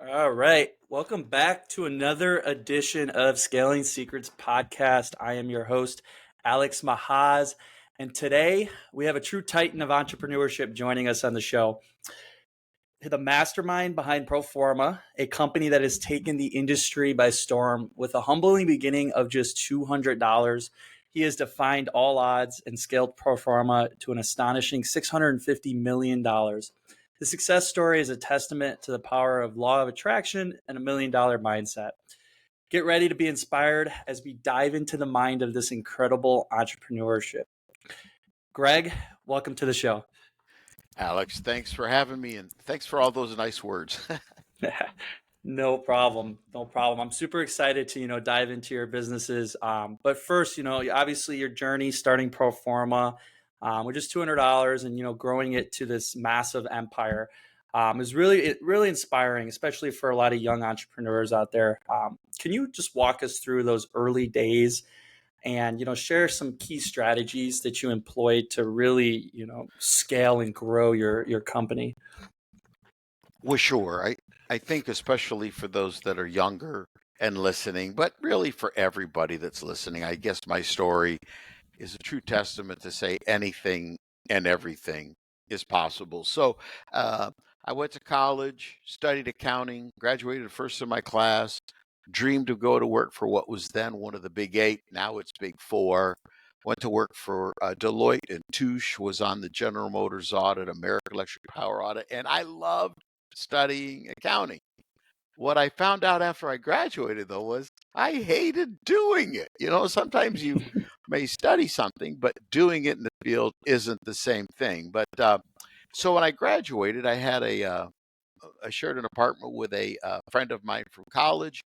All right. Welcome back to another edition of Scaling Secrets podcast. I am your host, Alex Mahaz. And today we have a true titan of entrepreneurship joining us on the show. The mastermind behind Proforma, a company that has taken the industry by storm with a humbling beginning of just $200. He has defied all odds and scaled Proforma to an astonishing $650 million. The success story is a testament to the power of law of attraction and $1 million mindset. Get ready to be inspired as we dive into the mind of this incredible entrepreneurship. Greg, welcome to the show. Alex, thanks for having me and thanks for all those nice words. No problem. No problem. I'm super excited to, dive into your businesses. But first, obviously your journey starting Proforma with just $200 and, growing it to this massive empire is really inspiring, especially for a lot of young entrepreneurs out there. Can you just walk us through those early days and, share some key strategies that you employed to really, scale and grow your company? Well, sure. I think especially for those that are younger and listening, but really for everybody that's listening, I guess my story is a true testament to say anything and everything is possible. So I went to college, studied accounting, graduated first in my class, dreamed to go to work for what was then one of the big eight. Now it's big four. Went to work for Deloitte and Touche, was on the General Motors audit, American Electric Power audit, and I loved studying accounting. What I found out after I graduated, though, was I hated doing it. Sometimes you may study something, but doing it in the field isn't the same thing. But so when I graduated, I shared an apartment with a friend of mine from college,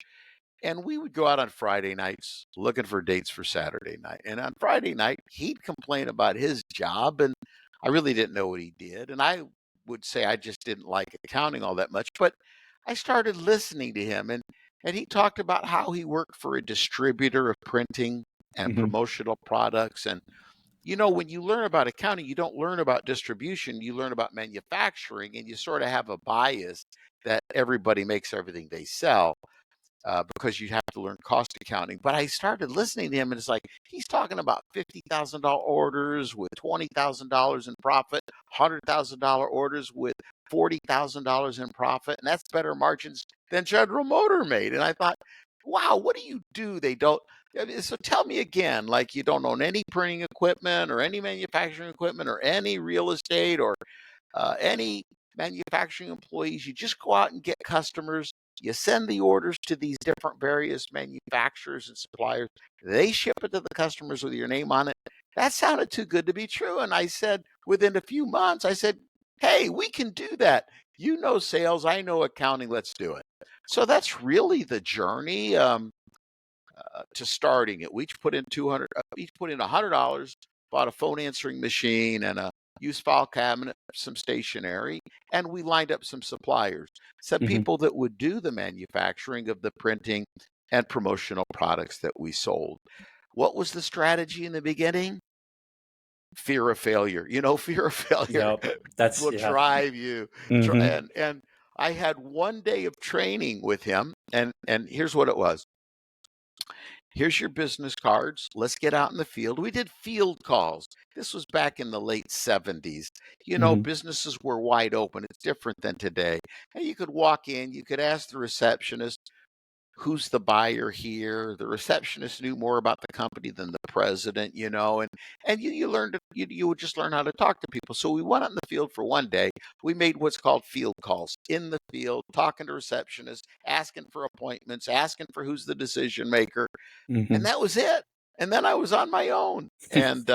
and we would go out on Friday nights looking for dates for Saturday night. And on Friday night, he'd complain about his job, and I really didn't know what he did. And I would say I just didn't like accounting all that much, but I started listening to him, and he talked about how he worked for a distributor of printing and Mhm. promotional products. And when you learn about accounting, you don't learn about distribution, you learn about manufacturing, and you sort of have a bias that everybody makes everything they sell. Because you have to learn cost accounting. But I started listening to him, and it's like he's talking about $50,000 orders with $20,000 in profit, $100,000 orders with $40,000 in profit, and that's better margins than General Motor made. And I thought, wow, what do you do? They don't. So tell me again, like you don't own any printing equipment or any manufacturing equipment or any real estate or any manufacturing employees. You just go out and get customers. You send the orders to these different various manufacturers and suppliers. They ship it to the customers with your name on it. That sounded too good to be true. And I said, within a few months, I said, hey, we can do that. You know sales, I know accounting, let's do it. So that's really the journey to starting it. We each put in $100, bought a phone answering machine and a used file cabinet, some stationery, and we lined up some suppliers, some Mhm. people that would do the manufacturing of the printing and promotional products that we sold. What was the strategy in the beginning? Fear of failure. Fear of failure Yep. That's will yeah. drive you. Hmm. And I had one day of training with him, and here's what it was. Here's your business cards. Let's get out in the field. We did field calls. This was back in the late 70s. Hmm. Businesses were wide open. It's different than today. And you could walk in, you could ask the receptionist, who's the buyer here. The receptionist knew more about the company than the president, and you learned you would just learn how to talk to people. So we went out in the field for one day. We made what's called field calls in the field, talking to receptionists, asking for appointments, asking for who's the decision maker, and Hmm. that was it. And then I was on my own, and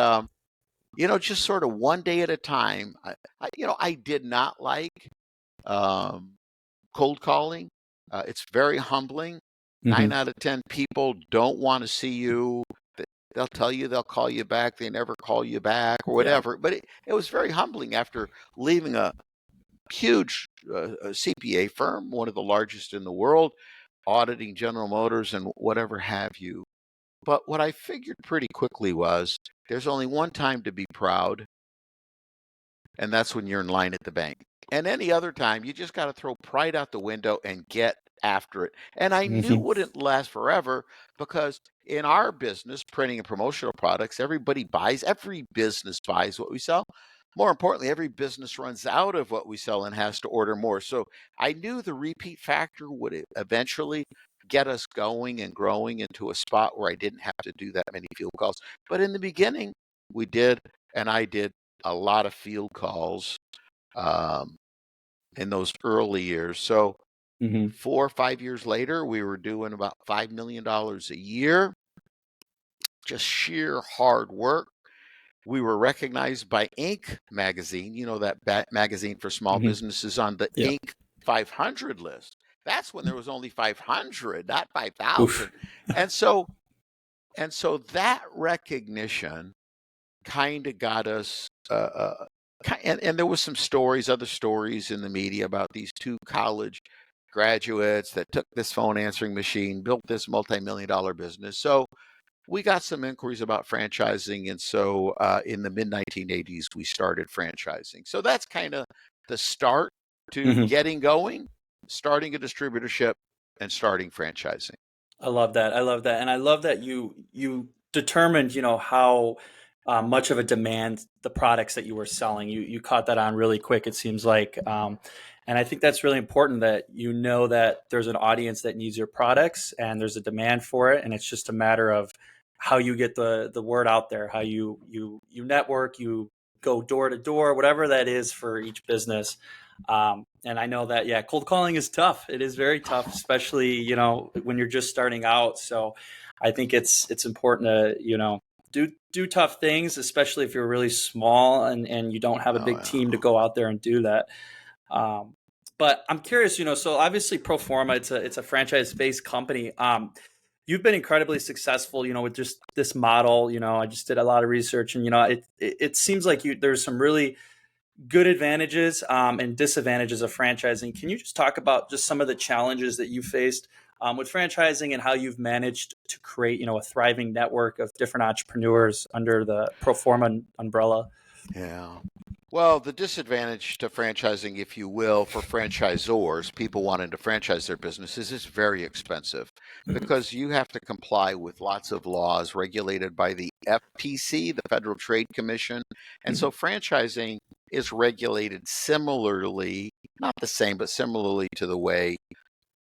just sort of one day at a time. I did not like um, cold calling. It's very humbling. Hmm. 9 out of 10 people don't want to see you. They'll tell you they'll call you back. They never call you back or Yeah. whatever. But it was very humbling after leaving a huge CPA firm, one of the largest in the world, auditing General Motors and whatever have you. But what I figured pretty quickly was there's only one time to be proud, and that's when you're in line at the bank. And any other time, you just got to throw pride out the window and get after it. And I knew it wouldn't last forever because in our business, printing and promotional products, every business buys what we sell. More importantly, every business runs out of what we sell and has to order more. So I knew the repeat factor would eventually get us going and growing into a spot where I didn't have to do that many field calls. But in the beginning, we did, and I did a lot of field calls in those early years. So 4 or 5 years later, we were doing about $5 million a year, just sheer hard work. We were recognized by Inc. magazine, that magazine for small businesses, on the Yeah. Inc. 500 list. That's when there was only 500, not 5,000. Oof. And so that recognition kind of got us, and there was some other stories in the media about these two college graduates that took this phone answering machine, built this multi-million-dollar business. So we got some inquiries about franchising. And so in the mid-1980s, we started franchising. So that's kind of the start to getting going, starting a distributorship, and starting franchising. I love that. And I love that you determined, how much of a demand the products that you were selling. You caught that on really quick, it seems like. And I think that's really important, that that there's an audience that needs your products and there's a demand for it, and it's just a matter of how you get the word out there, how you network, you go door to door, whatever that is for each business. And I know that, yeah, cold calling is tough. It is very tough, especially, when you're just starting out. So I think it's important to, do tough things, especially if you're really small and you don't have a big team to go out there and do that. But I'm curious, so obviously Proforma, it's a franchise-based company. You've been incredibly successful, with just this model. I just did a lot of research, and it seems like there's some really good advantages and disadvantages of franchising. Can you just talk about just some of the challenges that you faced with franchising and how you've managed to create, a thriving network of different entrepreneurs under the Proforma umbrella? Yeah. Well, the disadvantage to franchising, if you will, for franchisors, people wanting to franchise their businesses, is very expensive because you have to comply with lots of laws regulated by the FTC, the Federal Trade Commission. And so franchising is regulated similarly, not the same, but similarly to the way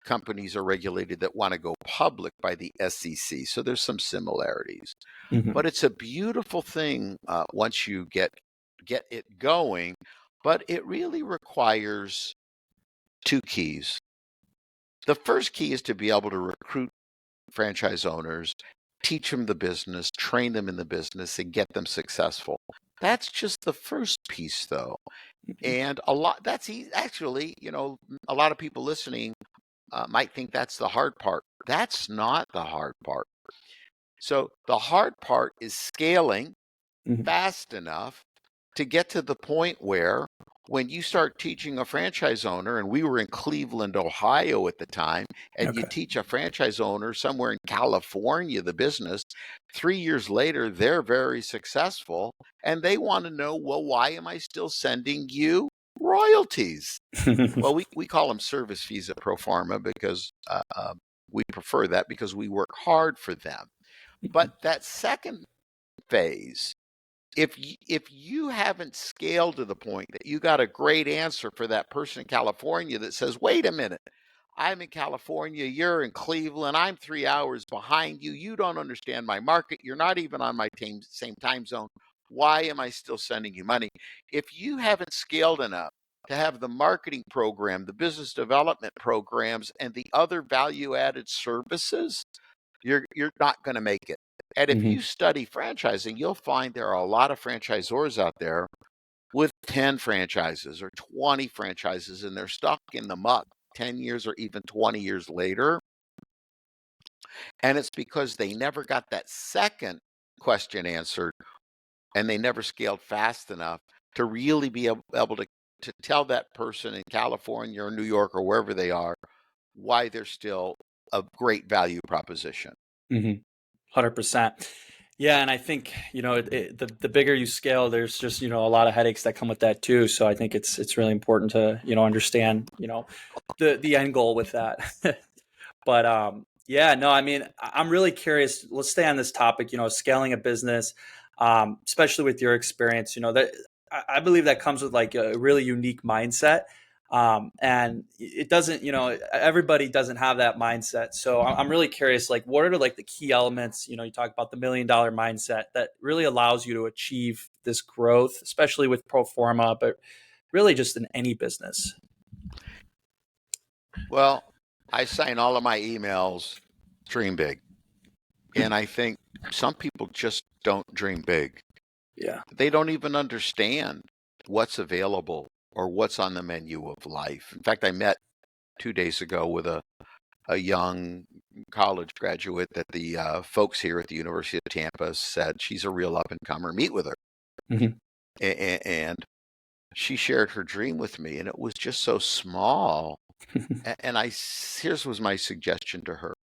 companies are regulated that want to go public by the SEC. So there's some similarities. But it's a beautiful thing once you get it going, but it really requires two keys. The first key is to be able to recruit franchise owners, teach them the business, train them in the business, and get them successful. That's just the first piece, though. And actually, a lot of people listening might think that's the hard part. That's not the hard part. So the hard part is scaling fast enough to get to the point where when you start teaching a franchise owner, and we were in Cleveland, Ohio at the time, and you teach a franchise owner somewhere in California the business, 3 years later, they're very successful, and they want to know, well, why am I still sending you royalties? Well, we call them service fees at Proforma because we prefer that because we work hard for them. But that second phase, if you haven't scaled to the point that you got a great answer for that person in California that says, wait a minute, I'm in California, you're in Cleveland, I'm 3 hours behind you, you don't understand my market, you're not even on my same time zone, why am I still sending you money? If you haven't scaled enough to have the marketing program, the business development programs, and the other value-added services, you're not going to make it. And if you study franchising, you'll find there are a lot of franchisors out there with 10 franchises or 20 franchises, and they're stuck in the muck 10 years or even 20 years later. And it's because they never got that second question answered, and they never scaled fast enough to really be able to tell that person in California or New York or wherever they are why they're still a great value proposition. 100%. Yeah, and I think the bigger you scale, there's just a lot of headaches that come with that too. So I think it's really important to understand the end goal with that. But yeah, no, I mean, I'm really curious. Let's stay on this topic. Scaling a business, especially with your experience. That I believe that comes with like a really unique mindset. And it doesn't, everybody doesn't have that mindset. So I'm really curious, like, what are like the key elements? You talk about the $1 million mindset that really allows you to achieve this growth, especially with Proforma, but really just in any business. Well, I sign all of my emails, dream big. And I think some people just don't dream big. Yeah. They don't even understand what's available or what's on the menu of life. In fact, I met 2 days ago with a young college graduate that the folks here at the University of Tampa said she's a real up and comer. Meet with her. Hmm. And she shared her dream with me, and it was just so small. And here's was my suggestion to her: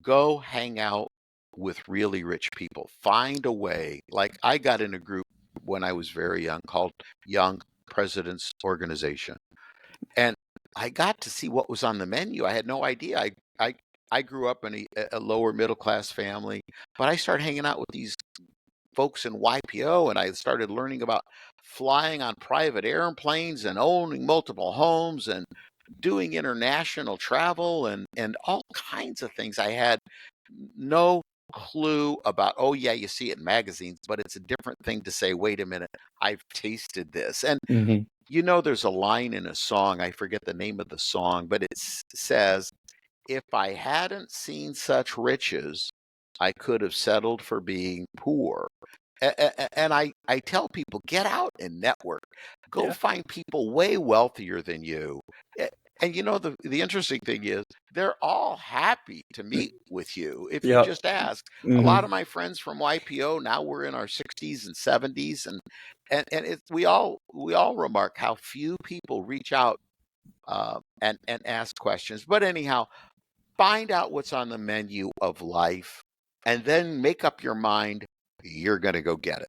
go hang out with really rich people. Find a way. Like I got in a group when I was very young called Young Presidents Organization. And I got to see what was on the menu. I had no idea. I grew up in a lower middle class family, but I started hanging out with these folks in YPO, and I started learning about flying on private airplanes and owning multiple homes and doing international travel and all kinds of things. I had no clue about. Oh yeah, you see it in magazines, but it's a different thing to say, wait a minute, I've tasted this. And Hmm. there's a line in a song, I forget the name of the song, but it says, if I hadn't seen such riches, I could have settled for being poor. And I tell people, get out and network. Go Yeah. find people way wealthier than you. And the interesting thing is, they're all happy to meet with you if you Yep. just ask. A Hmm. lot of my friends from YPO, now we're in our 60s and 70s, and we all remark how few people reach out and ask questions. But anyhow, find out what's on the menu of life, and then make up your mind you're going to go get it.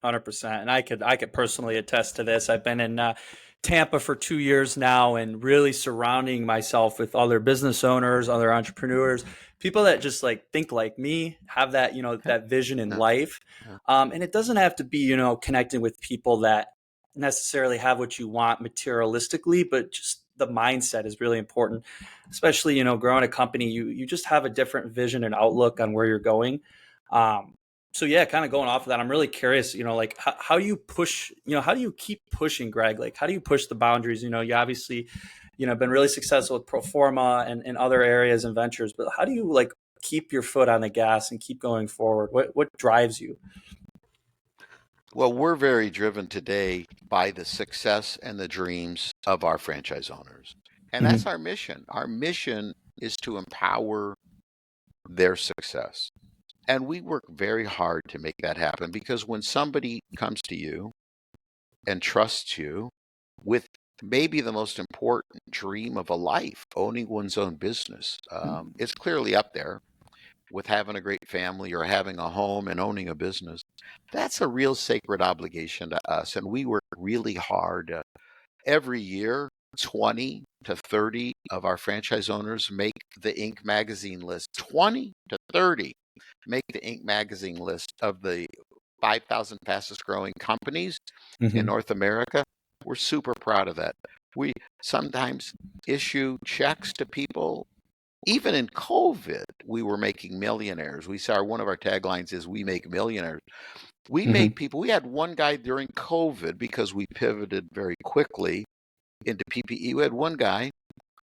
100%. And I could personally attest to this. I've been in Tampa for 2 years now, and really surrounding myself with other business owners, other entrepreneurs, people that just like think like me, have that Yeah, that vision in yeah, life. yeah. And it doesn't have to be connecting with people that necessarily have what you want materialistically, but just the mindset is really important. Especially growing a company, you just have a different vision and outlook on where you're going. Um, so yeah, kind of going off of that, I'm really curious, like how you push, how do you keep pushing, Greg? Like, how do you push the boundaries? You obviously, been really successful with Proforma and other areas and ventures, but how do you like keep your foot on the gas and keep going forward? What drives you? Well, we're very driven today by the success and the dreams of our franchise owners. And that's Hmm. our mission. Our mission is to empower their success. And we work very hard to make that happen, because when somebody comes to you and trusts you with maybe the most important dream of a life, owning one's own business, it's clearly up there with having a great family or having a home and owning a business. That's a real sacred obligation to us. And we work really hard. Every year, 20 to 30 of our franchise owners make the Inc. magazine list. 20 to 30 make the Inc. magazine list of the 5,000 fastest growing companies in Hmm. North America. We're super proud of that. We sometimes issue checks to people. Even in COVID, we were making millionaires. We saw one of our taglines is "We make millionaires." We Hmm. made people. We had one guy during COVID, because we pivoted very quickly into PPE. We had one guy,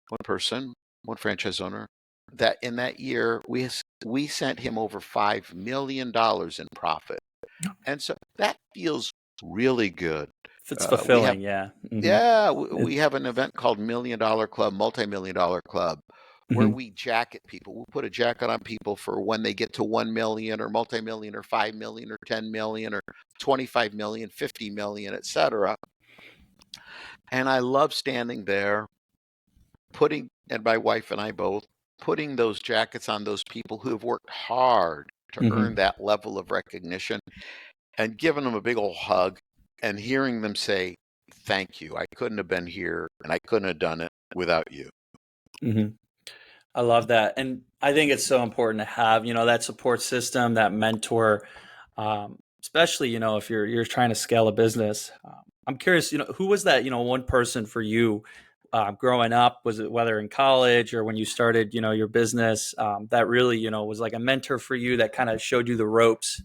one person, one franchise owner, that in that year we sent him over $5 million in profit, and so that feels really good. If it's We have fulfilling, yeah. Hmm. Yeah, It, we have an event called $1 Million Club, Multi-Million Dollar Club, where hmm. we jacket people. We put a jacket on people for when they get to 1 million or multi-million or 5 million or 10 million or 25 million, 50 million, etc. And I love standing there and my wife and I both, putting those jackets on those people who have worked hard to earn that level of recognition, and giving them a big old hug and hearing them say, thank you. I couldn't have been here and I couldn't have done it without you. Mm-hmm. I love that. And I think it's so important to have, that support system, that mentor, especially, if you're trying to scale a business. I'm curious, who was that, one person for you growing up? Was it whether in college or when you started, your business that really, was like a mentor for you that kind of showed you the ropes?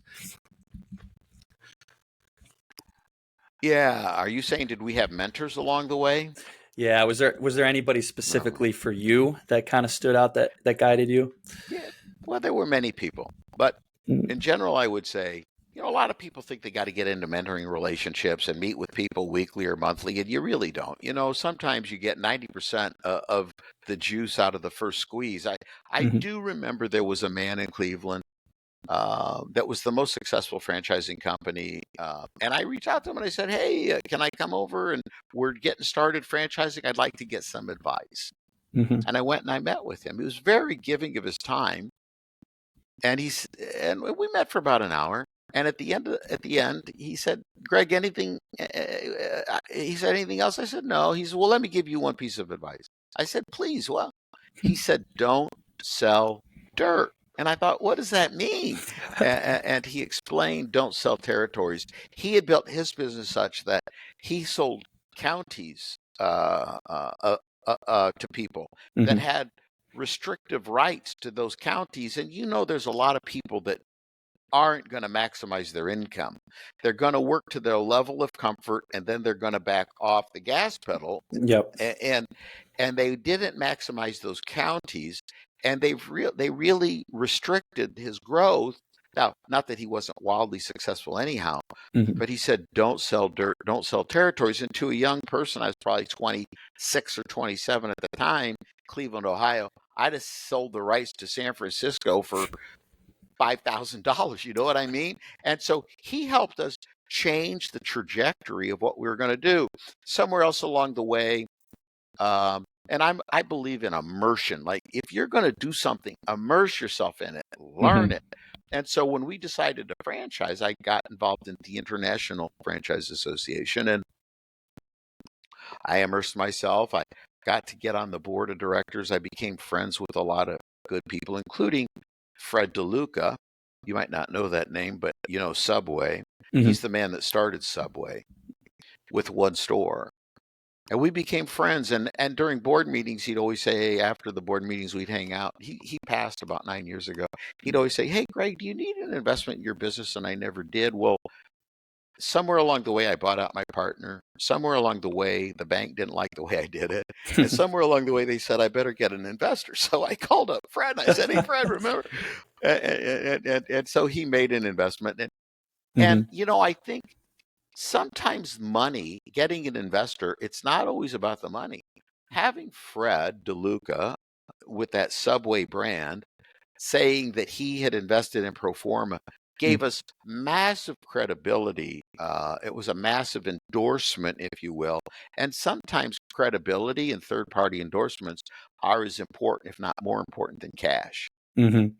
Yeah. Are you saying, did we have mentors along the way? Yeah. Was there anybody No. specifically for you that kind of stood out that guided you? Yeah. Well, there were many people, but Mm-hmm. in general, I would say, a lot of people think they got to get into mentoring relationships and meet with people weekly or monthly, and you really don't. Sometimes you get 90% of the juice out of the first squeeze. I do remember there was a man in Cleveland that was the most successful franchising company. And I reached out to him and I said, hey, can I come over? And we're getting started franchising. I'd like to get some advice. Mm-hmm. And I went and I met with him. He was very giving of his time. And we met for about an hour. And at the end, he said, Greg, anything? He said, anything else? I said, no. He said, well, let me give you one piece of advice. I said, please. Well, he said, don't sell dirt. And I thought, what does that mean? And he explained, don't sell territories. He had built his business such that he sold counties to people that Mm-hmm. had restrictive rights to those counties. And there's a lot of people that aren't going to maximize their income. They're going to work to their level of comfort and then they're going to back off the gas pedal. Yep. And they didn't maximize those counties, and they really restricted his growth. Now, not that he wasn't wildly successful anyhow, Mm-hmm. but he said, don't sell dirt, don't sell territories. And to a young person, I was probably 26 or 27 at the time, Cleveland, Ohio, I just sold the rights to San Francisco for $5,000. You know what I mean? And so he helped us change the trajectory of what we were going to do. Somewhere else along the way, and I believe in immersion. Like if you're going to do something, immerse yourself in it, learn Mm-hmm. it. And so when we decided to franchise, I got involved in the International Franchise Association, and I immersed myself. I got to get on the board of directors. I became friends with a lot of good people, including Fred DeLuca. You might not know that name, but Subway. Mm-hmm. He's the man that started Subway with one store. And we became friends. And during board meetings, he'd always say, hey, after the board meetings, we'd hang out. He passed about 9 years ago. He'd always say, hey, Greg, do you need an investment in your business? And I never did. Well, somewhere along the way, I bought out my partner. Somewhere along the way, the bank didn't like the way I did it. And somewhere along the way, they said, I better get an investor. So I called up Fred. And I said, hey, Fred, remember? And so he made an investment. And Mm-hmm. I think sometimes money, getting an investor, it's not always about the money. Having Fred DeLuca with that Subway brand saying that he had invested in Proforma gave us massive credibility. It was a massive endorsement, if you will. And sometimes credibility and third party endorsements are as important, if not more important, than cash. Mm-hmm.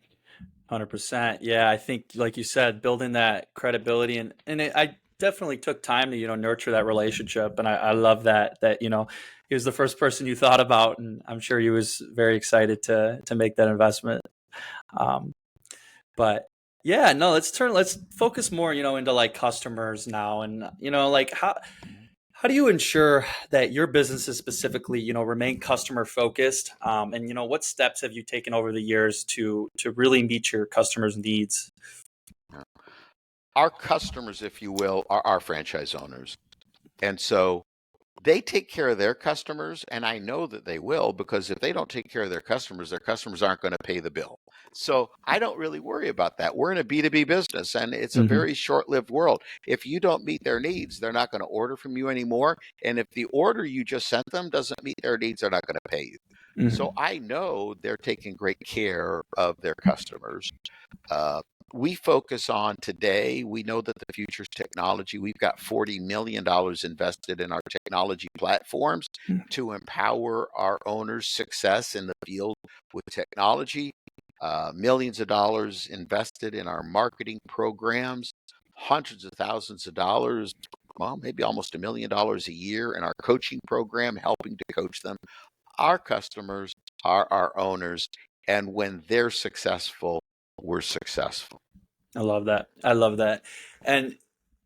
100%. Yeah, I think, like you said, building that credibility I definitely took time to nurture that relationship, and I love that he was the first person you thought about, and I'm sure he was very excited to make that investment. Um, but yeah, no, let's focus more into like customers now, and like how do you ensure that your businesses specifically, remain customer focused? And what steps have you taken over the years to really meet your customers' needs? Our customers, if you will, are our franchise owners. And so they take care of their customers, and I know that they will, because if they don't take care of their customers aren't going to pay the bill. So I don't really worry about that. We're in a B2B business, and it's a Mm-hmm. very short-lived world. If you don't meet their needs, they're not going to order from you anymore. And if the order you just sent them doesn't meet their needs, they're not going to pay you. Mm-hmm. So I know they're taking great care of their customers. Uh, we focus on today. We know that the future is technology. We've got $40 million invested in our technology platforms to empower our owners' success in the field with technology. millions of dollars invested in our marketing programs, hundreds of thousands of dollars, well, maybe almost $1 million a year in our coaching program, helping to coach them. Our customers are our owners, and when they're successful, we're successful. I love that. I love that. And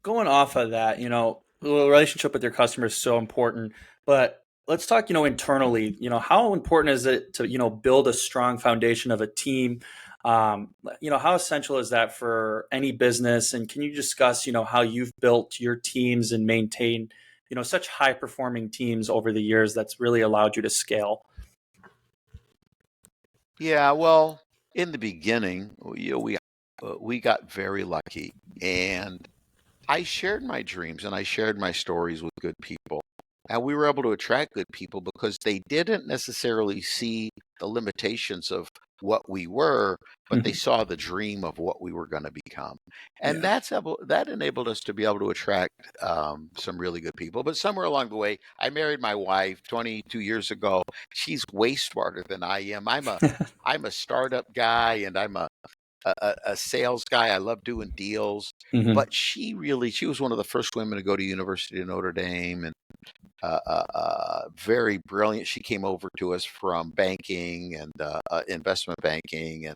going off of that, the relationship with your customer is so important. But let's talk, internally, how important is it to, build a strong foundation of a team? How essential is that for any business? And can you discuss, how you've built your teams and maintained, such high performing teams over the years that's really allowed you to scale? Yeah, well, in the beginning, we got very lucky, and I shared my dreams and I shared my stories with good people. And we were able to attract good people because they didn't necessarily see the limitations of what we were, but they Mhm. saw the dream of what we were going to become. And Yeah. that enabled us to be able to attract some really good people. But somewhere along the way, I married my wife 22 years ago. She's way smarter than I am. I'm a startup guy, and I'm a sales guy. I love doing deals. Hmm. But she was one of the first women to go to University of Notre Dame, and very brilliant. She came over to us from banking and investment banking,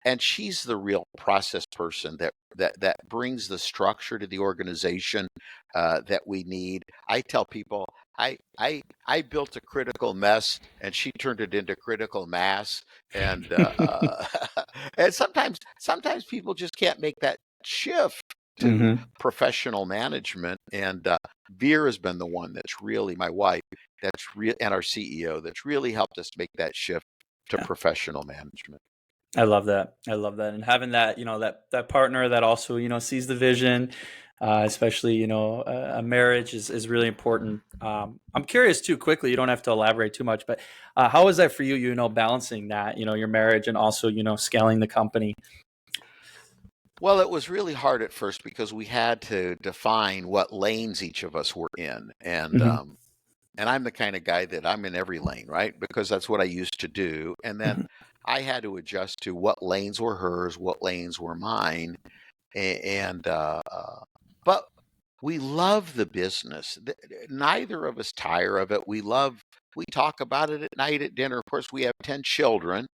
and she's the real process person that brings the structure to the organization that we need. I tell people I built a critical mess, and she turned it into critical mass, and and sometimes people just can't make that shift to Hmm. professional management. And Veer has been the one that's really, my wife, that's real, and our CEO, that's really helped us make that shift to Yeah. professional management. I love that. I love that. And having that, that partner that also, sees the vision, especially, a marriage is really important. I'm curious too, quickly, you don't have to elaborate too much, but how is that for you, balancing that, your marriage and also, scaling the company? Well, it was really hard at first because we had to define what lanes each of us were in, Hmm. and I'm the kind of guy that I'm in every lane, right? Because that's what I used to do, and then Hmm. I had to adjust to what lanes were hers, what lanes were mine, and but we love the business. Neither of us tire of it. We talk about it at night at dinner. Of course, we have 10 children,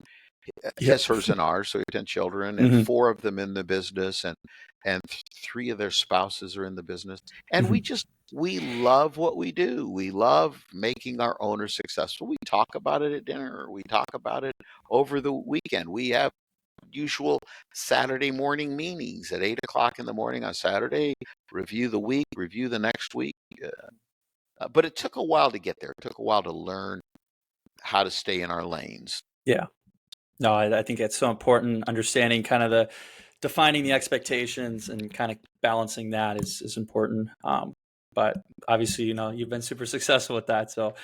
Yep. his, hers, and ours. So we have 10 children, and Hmm. four of them in the business, and three of their spouses are in the business. And Hmm. we love what we do. We love making our owners successful. We talk about it at dinner. We talk about it over the weekend. We have usual Saturday morning meetings at 8 o'clock in the morning on Saturday, review the week, review the next week. But it took a while to get there. It took a while to learn how to stay in our lanes. Yeah. No, I think it's so important. Understanding kind of the defining the expectations and kind of balancing that is important. But obviously, you've been super successful with that. So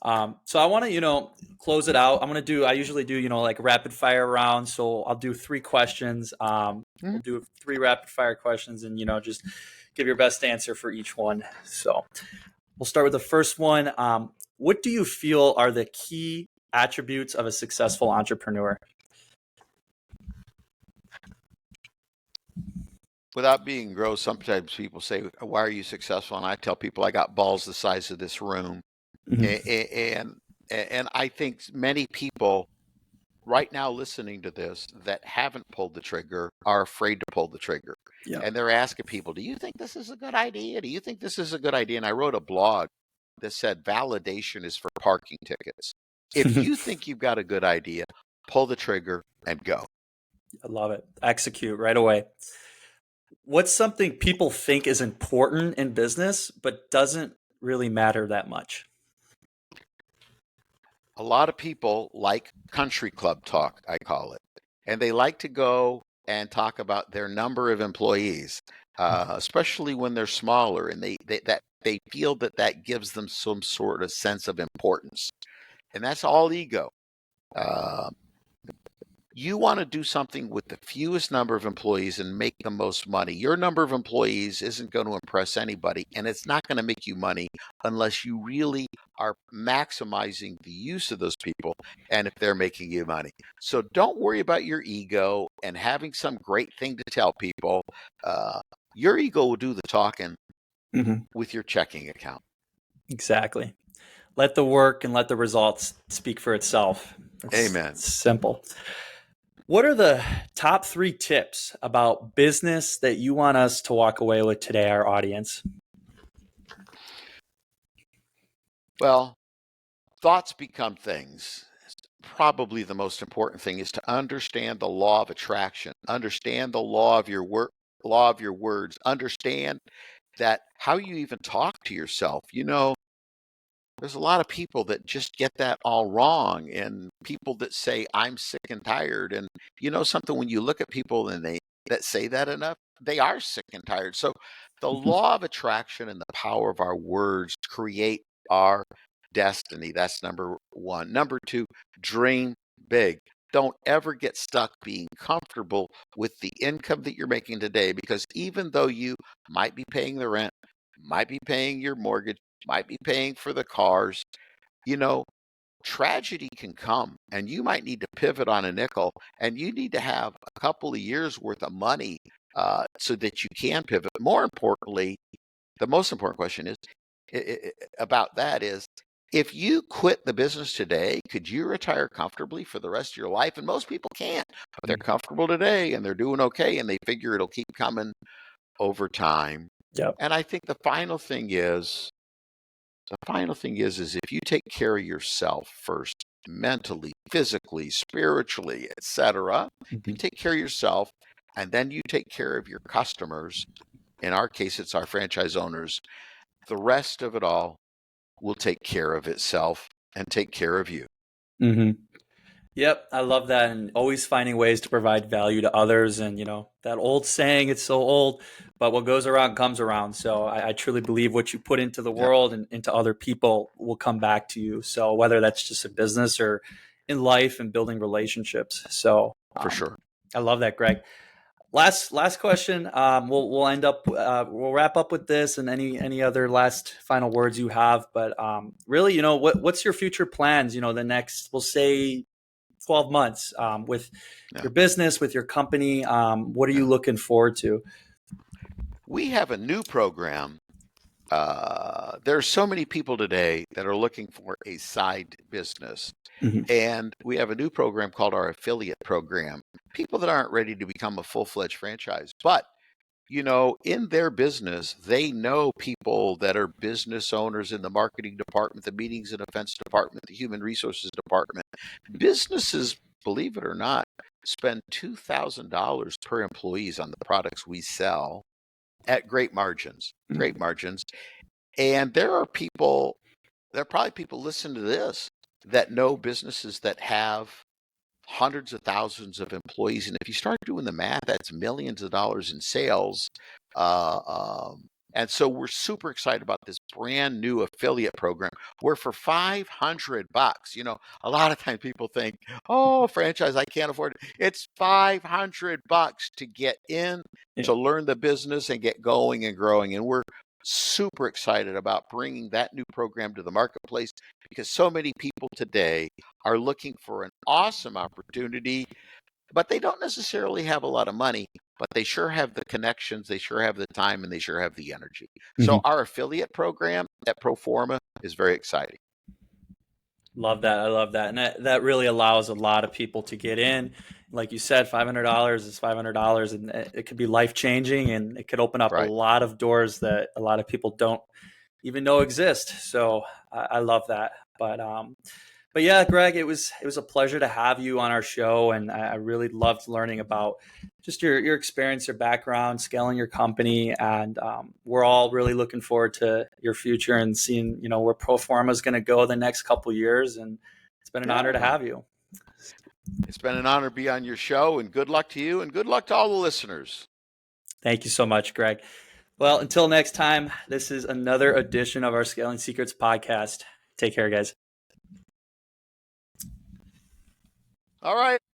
I want to, close it out. I usually do, like rapid fire rounds. So I'll do three questions. Mhm. We'll do three rapid fire questions and, just give your best answer for each one. So we'll start with the first one. What do you feel are the key attributes of a successful entrepreneur? Without being gross, sometimes people say, "Why are you successful?" And I tell people, I got balls the size of this room. Mhm. And and I think many people right now listening to this that haven't pulled the trigger are afraid to pull the trigger. Yeah. And they're asking people, "Do you think this is a good idea? Do you think this is a good idea?" And I wrote a blog that said validation is for parking tickets. If I you think you've got a good idea, pull the trigger and go. love it. Execute right away. What's something people think is important in business, but doesn't really matter that much? A lot of people like country club talk, I call it, and they like to go and talk about their number of employees, especially when they're smaller, and they feel that that gives them some sort of sense of importance, and that's all ego. Uh, You want to do something with the fewest number of employees and make the most money. Your number of employees isn't going to impress anybody, and it's not going to make you money unless you really are maximizing the use of those people and if they're making you money. So don't worry about your ego and having some great thing to tell people. Your ego will do the talking with your checking account. Exactly. Let the work and let the results speak for itself. Amen. It's simple. What are the top 3 tips about business that you want us to walk away with today, our audience? Well, thoughts become things. Probably the most important thing is to understand the law of attraction, understand the law of your words, understand that how you even talk to yourself. There's a lot of people that just get that all wrong, and people that say I'm sick and tired. And something, when you look at people and they that say that enough, they are sick and tired. So the law of attraction and the power of our words create our destiny. That's number 1. Number 2, dream big. Don't ever get stuck being comfortable with the income that you're making today, because even though you might be paying the rent, might be paying your mortgage, might be paying for the cars, tragedy can come and you might need to pivot on a nickel, and you need to have a couple of years worth of money so that you can pivot. More importantly, the most important question is about that is, if you quit the business today, could you retire comfortably for the rest of your life? And most people can't, but they're comfortable today and they're doing okay, and they figure it'll keep coming over time. Yep. And I think the final thing is if you take care of yourself first, mentally, physically, spiritually, etc., if you take care of yourself and then you take care of your customers, in our case, it's our franchise owners, the rest of it all will take care of itself and take care of you. Yep, I love that, and always finding ways to provide value to others. And that old saying, it's so old, but what goes around comes around. So I truly believe what you put into the world and into other people will come back to you. So whether that's just a business or in life and building relationships. So For sure. I love that, Greg. Last question. We'll end up. We'll wrap up with this, and any other last final words you have. But really, what's your future plans? The next, we'll say, 12 months with your business, with your company. What are you looking forward to? We have a new program. There are so many people today that are looking for a side business. And we have a new program called our affiliate program. People that aren't ready to become a full-fledged franchise, but in their business, they know people that are business owners in the marketing department, the meetings and events department, the human resources department. Businesses, believe it or not, spend $2,000 per employees on the products we sell at great margins. And there are probably people listening to this that know businesses that have hundreds of thousands of employees. And if you start doing the math, that's millions of dollars in sales. And so we're super excited about this brand new affiliate program where for $500, a lot of times people think, oh, franchise, I can't afford it. It's $500 to get in, to learn the business and get going and growing. And we're super excited about bringing that new program to the marketplace, because so many people today are looking for an awesome opportunity, but they don't necessarily have a lot of money, but they sure have the connections, they sure have the time, and they sure have the energy. So our affiliate program at Proforma is very exciting. Love that. I love that. And that really allows a lot of people to get in. Like you said, $500 is $500, and it could be life-changing, and it could open up a lot of doors that a lot of people don't even know exist. So I love that. But yeah, Greg, it was a pleasure to have you on our show, and I really loved learning about just your experience, your background, scaling your company, and we're all really looking forward to your future and seeing where Proforma is going to go the next couple of years. And it's been an honor to have you. It's been an honor to be on your show, and good luck to you, and good luck to all the listeners. Thank you so much, Greg. Well, until next time, this is another edition of our Scaling Secrets podcast. Take care, guys. All right.